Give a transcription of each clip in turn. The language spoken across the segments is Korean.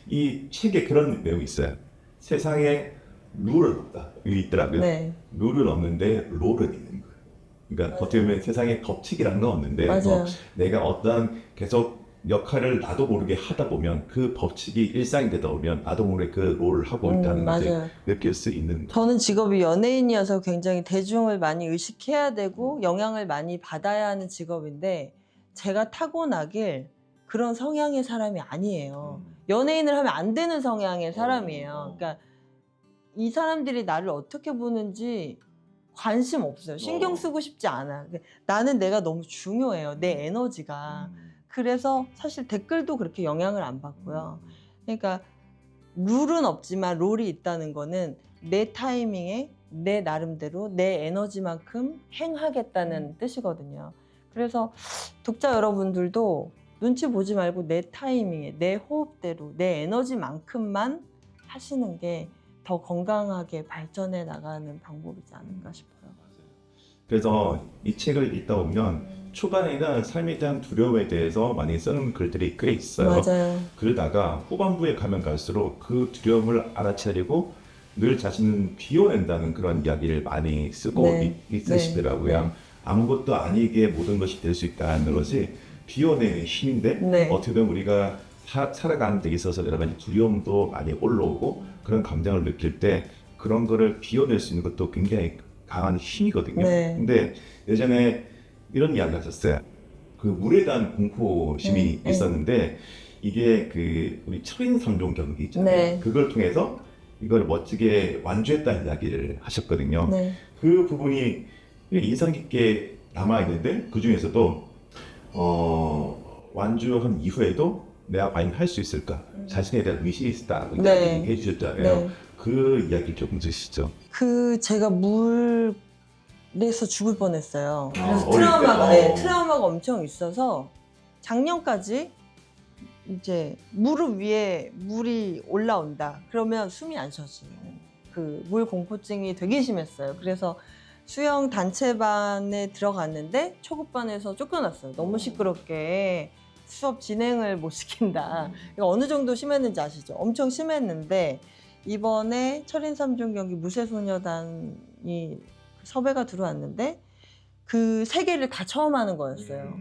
이 책에 그런 내용이 있어요. 세상에 룰은 없다. 여기 있더라고요. 네. 룰은 없는데 롤은 있는 거예요. 그러니까 어떻게 보면 세상에 법칙이라는 건 없는데 맞아요. 내가 어떤 계속 역할을 나도 모르게 하다 보면 그 법칙이 일상이 되다 보면 나도 모르게 그 롤을 하고 있다는 것을 맞아요. 느낄 수 있는. 저는 직업이 연예인이어서 굉장히 대중을 많이 의식해야 되고 영향을 많이 받아야 하는 직업인데 제가 타고나길 그런 성향의 사람이 아니에요. 연예인을 하면 안 되는 성향의 사람이에요. 그러니까 이 사람들이 나를 어떻게 보는지 관심 없어요. 신경 쓰고 싶지 않아. 나는 내가 너무 중요해요. 내 에너지가. 그래서 사실 댓글도 그렇게 영향을 안 받고요. 그러니까 룰은 없지만 롤이 있다는 거는 내 타이밍에 내 나름대로 내 에너지만큼 행하겠다는 뜻이거든요. 그래서 독자 여러분들도 눈치 보지 말고 내 타이밍에 내 호흡대로 내 에너지만큼만 하시는 게 더 건강하게 발전해 나가는 방법이지 않을까 싶어요. 그래서 이 책을 읽다 보면 초반에는 삶에 대한 두려움에 대해서 많이 쓰는 글들이 꽤 있어요. 맞아요. 그러다가 후반부에 가면 갈수록 그 두려움을 알아차리고 늘 자신을 비워낸다는 그런 이야기를 많이 쓰고 네. 있으시더라고요. 네. 아무것도 아니게 모든 것이 될 수 있다는 것이 비워내는 힘인데 네. 어떻게 보면 우리가 살아가는 데 있어서 여러 가지 두려움도 많이 올라오고 그런 감정을 느낄 때 그런 거를 비워낼 수 있는 것도 굉장히 강한 힘이거든요. 네. 근데 예전에 이런 이야기 하셨어요. 그 물에 대한 공포심이 있었는데 이게 그 우리 철인삼종 경기 있잖아요. 네. 그걸 통해서 이걸 멋지게 완주했다는 이야기를 하셨거든요. 네. 그 부분이 인상 깊게 남아 있는데 그 중에서도 완주한 이후에도 내가 과연 할 수 있을까? 자신에 대한 의식이 있다. 네. 이야기 해주셨잖아요. 네. 그 이야기 조금 주시죠. 제가 물에서 죽을 뻔했어요. 그래서 어릴 때? 트라우마가 트라우마가 엄청 있어서 작년까지 이제 무릎 위에 물이 올라온다. 그러면 숨이 안 쉬어져요. 그 물 공포증이 되게 심했어요. 그래서 수영 단체반에 들어갔는데 초급반에서 쫓겨났어요. 너무 시끄럽게 수업 진행을 못 시킨다. 이거 어느 정도 심했는지 아시죠? 엄청 심했는데 이번에 철인삼종 경기 무쇠소녀단이 섭외가 들어왔는데 그 세 개를 다 처음 하는 거였어요.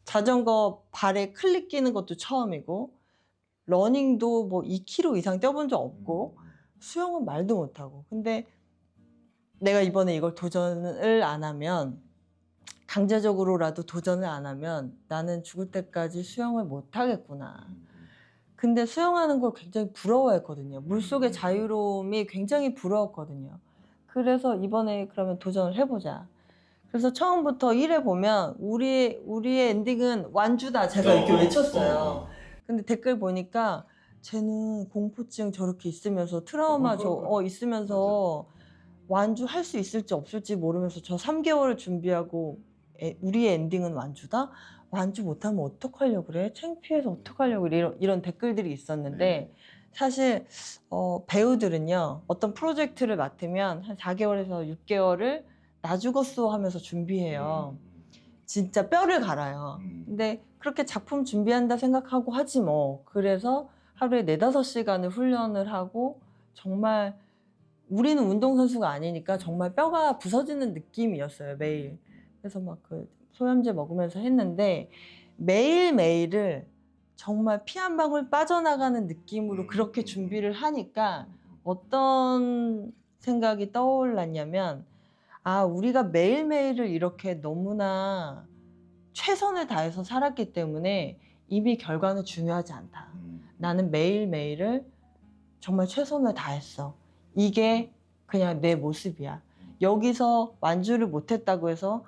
자전거 발에 클릭 끼는 것도 처음이고 러닝도 뭐 2km 이상 뛰어본 적 없고 수영은 말도 못하고. 근데 내가 이번에 이걸 도전을 안 하면 강제적으로라도 도전을 안 하면 나는 죽을 때까지 수영을 못 하겠구나. 근데 수영하는 걸 굉장히 부러워했거든요. 물속의 자유로움이 굉장히 부러웠거든요. 그래서 이번에 그러면 도전을 해보자. 그래서 처음부터 1회 보면 우리의 엔딩은 완주다. 제가 이렇게 외쳤어요. 근데 댓글 보니까 쟤는 공포증 저렇게 있으면서 트라우마 있으면서 완주할 수 있을지 없을지 모르면서 저 3개월을 준비하고 우리의 엔딩은 완주다? 완주 못하면 어떡하려고 그래? 창피해서 어떡하려고 그래? 이런 댓글들이 있었는데 사실 배우들은요 어떤 프로젝트를 맡으면 한 4개월에서 6개월을 나 죽었어 하면서 준비해요. 진짜 뼈를 갈아요. 근데 그렇게 작품 준비한다 생각하고 하지 뭐. 그래서 하루에 4-5시간을 훈련을 하고 정말 우리는 운동선수가 아니니까 정말 뼈가 부서지는 느낌이었어요, 매일. 그래서 막 그 소염제 먹으면서 했는데 매일매일을 정말 피 한 방울 빠져나가는 느낌으로 그렇게 준비를 하니까 어떤 생각이 떠올랐냐면 우리가 매일매일을 이렇게 너무나 최선을 다해서 살았기 때문에 이미 결과는 중요하지 않다. 나는 매일매일을 정말 최선을 다했어. 이게 그냥 내 모습이야. 여기서 완주를 못했다고 해서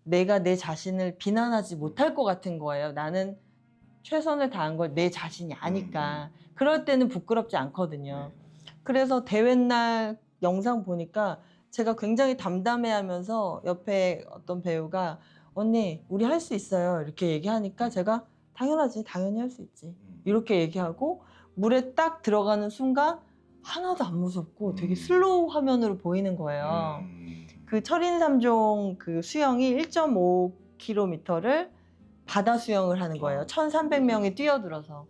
내가 내 자신을 비난하지 못할 것 같은 거예요. 나는 최선을 다한 걸 내 자신이 아니까. 그럴 때는 부끄럽지 않거든요. 그래서 대회 날 영상 보니까 제가 굉장히 담담해하면서 옆에 어떤 배우가 언니 우리 할 수 있어요 이렇게 얘기하니까 제가 당연하지 당연히 할 수 있지 이렇게 얘기하고 물에 딱 들어가는 순간 하나도 안 무섭고 되게 슬로우 화면으로 보이는 거예요. 그 철인삼종 그 수영이 1.5km를 바다 수영을 하는 거예요. 1,300명이 뛰어들어서.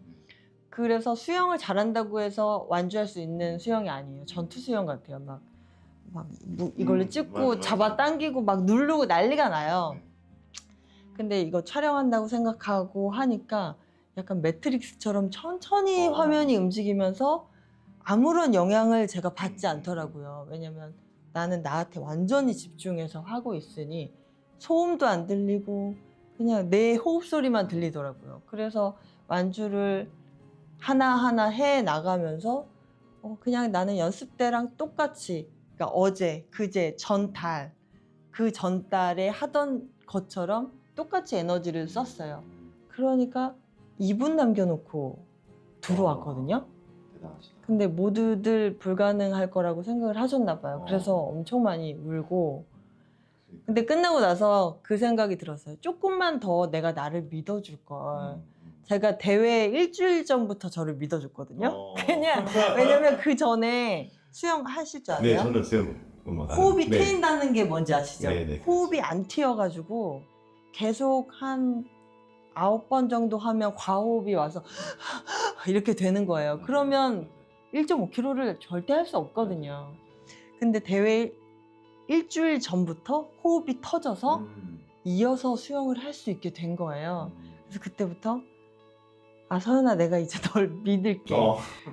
그래서 수영을 잘한다고 해서 완주할 수 있는 수영이 아니에요. 전투 수영 같아요. 이걸로 찍고 맞아. 잡아당기고 막 누르고 난리가 나요. 근데 이거 촬영한다고 생각하고 하니까 약간 매트릭스처럼 천천히 화면이 움직이면서 아무런 영향을 제가 받지 않더라고요. 왜냐면 나는 나한테 완전히 집중해서 하고 있으니 소음도 안 들리고 그냥 내 호흡 소리만 들리더라고요. 그래서 완주를 하나하나 해 나가면서 그냥 나는 연습 때랑 똑같이, 그러니까 어제, 그제, 전달, 그 전달에 하던 것처럼 똑같이 에너지를 썼어요. 그러니까 2분 남겨놓고 들어왔거든요. 근데 모두들 불가능할 거라고 생각을 하셨나 봐요. 그래서 엄청 많이 울고. 근데 끝나고 나서 그 생각이 들었어요. 조금만 더 내가 나를 믿어줄 걸. 제가 대회 일주일 전부터 저를 믿어줬거든요. 그냥 왜냐면 그 전에 수영 하실 줄 아세요? 네, 저는 수영 호흡이 트인다는 게 뭔지 아시죠? 네, 네, 호흡이 안 튀어가지고 계속 한 9번 정도 하면 과호흡이 와서 이렇게 되는 거예요. 그러면 1.5km를 절대 할 수 없거든요. 근데 대회 일주일 전부터 호흡이 터져서 이어서 수영을 할 수 있게 된 거예요. 그래서 그때부터 서연아, 내가 이제 널 믿을게.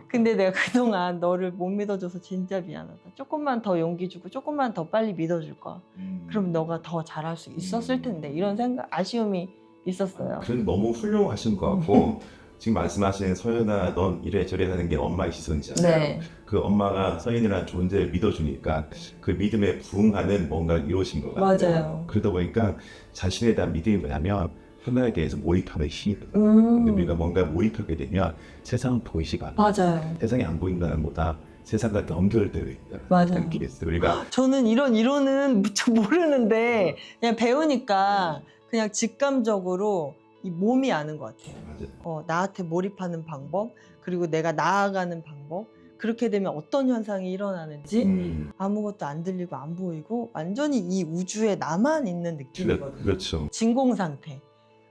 근데 내가 그동안 너를 못 믿어줘서 진짜 미안하다. 조금만 더 용기 주고 조금만 더 빨리 믿어줄 거야. 그럼 너가 더 잘할 수 있었을 텐데. 이런 생각, 아쉬움이 있었어요. 그런 너무 훌륭하신 것 같고 지금 말씀하신 서연아 넌 이래저래 하는 게 엄마의 시선이잖아요. 네. 그 엄마가 서연이라는 존재를 믿어주니까 그 믿음에 부응하는 뭔가를 이루신 것 같아요. 맞아요. 그러다 보니까 자신에 대한 믿음이 뭐냐면 하나에 대해서 몰입하는 힘이거든요. 근데 우리가 뭔가 몰입하게 되면 세상은 보이지가 않아요. 맞아요. 세상이 안 보인다는 것보다 세상과 연결되어 있다. 맞아요. 느끼겠어요. 우리가 저는 이런 이론은 무척 모르는데 그냥 배우니까 그냥 직감적으로 이 몸이 아는 것 같아요. 맞아요. 나한테 몰입하는 방법, 그리고 내가 나아가는 방법, 그렇게 되면 어떤 현상이 일어나는지 아무것도 안 들리고 안 보이고 완전히 이 우주에 나만 있는 느낌이거든요. 그렇죠. 진공 상태.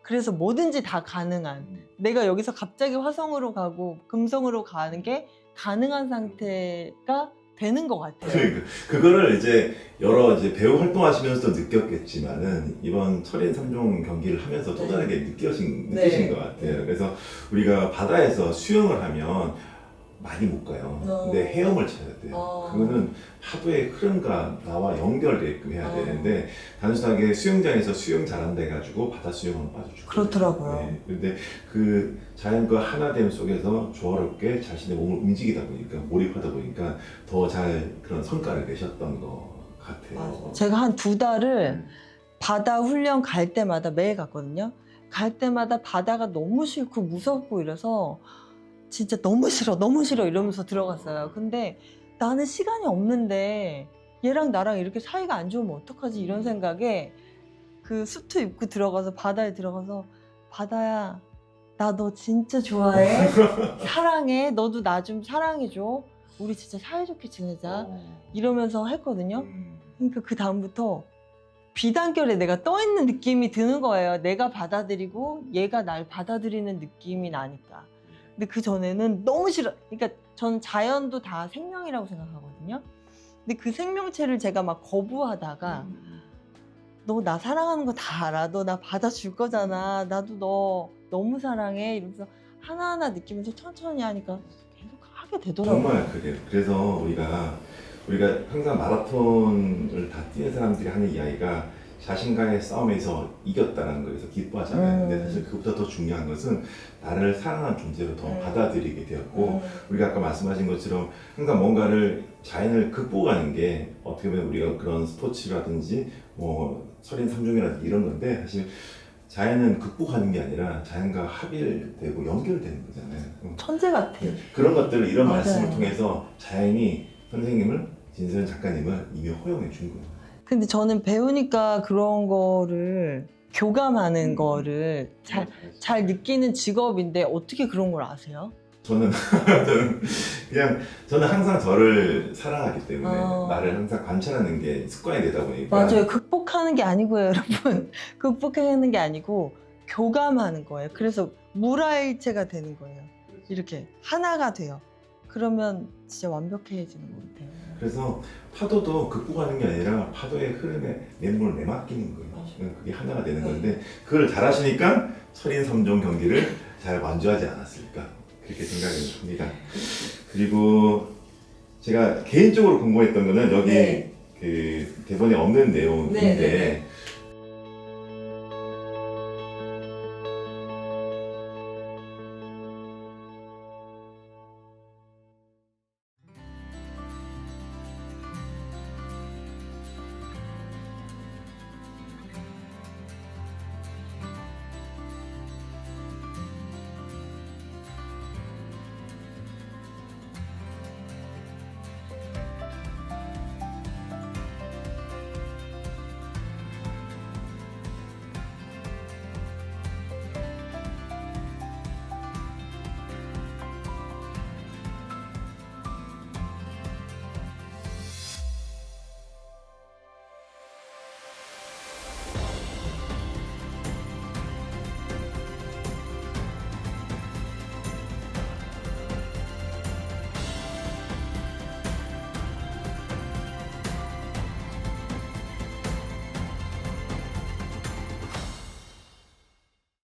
그래서 뭐든지 다 가능한, 내가 여기서 갑자기 화성으로 가고 금성으로 가는 게 가능한 상태가 되는 것 같아요. 그거를 이제 여러 이제 배우 활동하시면서도 느꼈겠지만은 이번 철인 3종 경기를 하면서 또 다르게 느끼신 것 같아요. 그래서 우리가 바다에서 수영을 하면 많이 못 가요. 근데 헤엄을 쳐야 돼요. 그거는 파도의 흐름과 나와 연결되게끔 해야 되는데 단순하게 수영장에서 수영 잘한다 해가지고 바다 수영은 빠져주고 그렇더라고요. 네. 근데 그 자연과 하나됨 속에서 조화롭게 자신의 몸을 움직이다 보니까 몰입하다 보니까 더 잘 그런 성과를 내셨던 것 같아요. 제가 한 2달을 바다 훈련 갈 때마다 매일 갔거든요. 갈 때마다 바다가 너무 싫고 무섭고 이래서 진짜 너무 싫어 이러면서 들어갔어요. 근데 나는 시간이 없는데 얘랑 나랑 이렇게 사이가 안 좋으면 어떡하지 이런 생각에 그 수트 입고 들어가서 바다에 들어가서 바다야, 나 너 진짜 좋아해. 사랑해. 너도 나 좀 사랑해줘. 우리 진짜 사이좋게 지내자. 이러면서 했거든요. 그러니까 그 다음부터 비단결에 내가 떠 있는 느낌이 드는 거예요. 내가 받아들이고 얘가 날 받아들이는 느낌이 나니까. 근데 그 전에는 너무 싫어. 그러니까 전 자연도 다 생명이라고 생각하거든요. 근데 그 생명체를 제가 막 거부하다가 너 나 사랑하는 거 다 알아. 너 나 받아줄 거잖아. 나도 너 너무 사랑해. 이러면서 하나하나 느끼면서 천천히 하니까 계속 하게 되더라고요. 정말 그래요. 그래서 우리가 항상 마라톤을 다 뛰는 사람들이 하는 이야기가 자신과의 싸움에서 이겼다는 거에서 기뻐하잖아요. 근데 사실 그보다 더 중요한 것은 나를 사랑하는 존재로 더 받아들이게 되었고 우리가 아까 말씀하신 것처럼 항상 뭔가를 자연을 극복하는 게 어떻게 보면 우리가 그런 스포츠라든지 뭐 철인 3종이라든지 이런 건데 사실 자연은 극복하는 게 아니라 자연과 합일되고 연결되는 거잖아요. 천재 같아요. 그런 것들을 이런 맞아요. 말씀을 통해서 자연이 선생님을 진서연 작가님을 이미 허용해 준 거예요. 근데 저는 배우니까 그런 거를 교감하는 거를 잘 느끼는 직업인데 어떻게 그런 걸 아세요? 저는 저는 항상 저를 사랑하기 때문에 나를 항상 관찰하는 게 습관이 되다 보니까 맞아요. 극복하는 게 아니고요, 여러분. 극복하는 게 아니고 교감하는 거예요. 그래서 물화일체가 되는 거예요. 이렇게 하나가 돼요. 그러면 진짜 완벽해지는 것 같아요. 그래서 파도도 극복하는 게 아니라 파도의 흐름에 내 몸을 내맡기는 거예요. 그게 하나가 되는 건데 그걸 잘 하시니까 철인 3종 경기를 잘 완주하지 않았을까 그렇게 생각을 합니다. 그리고 제가 개인적으로 궁금했던 거는 여기 네. 그 대본에 없는 내용인데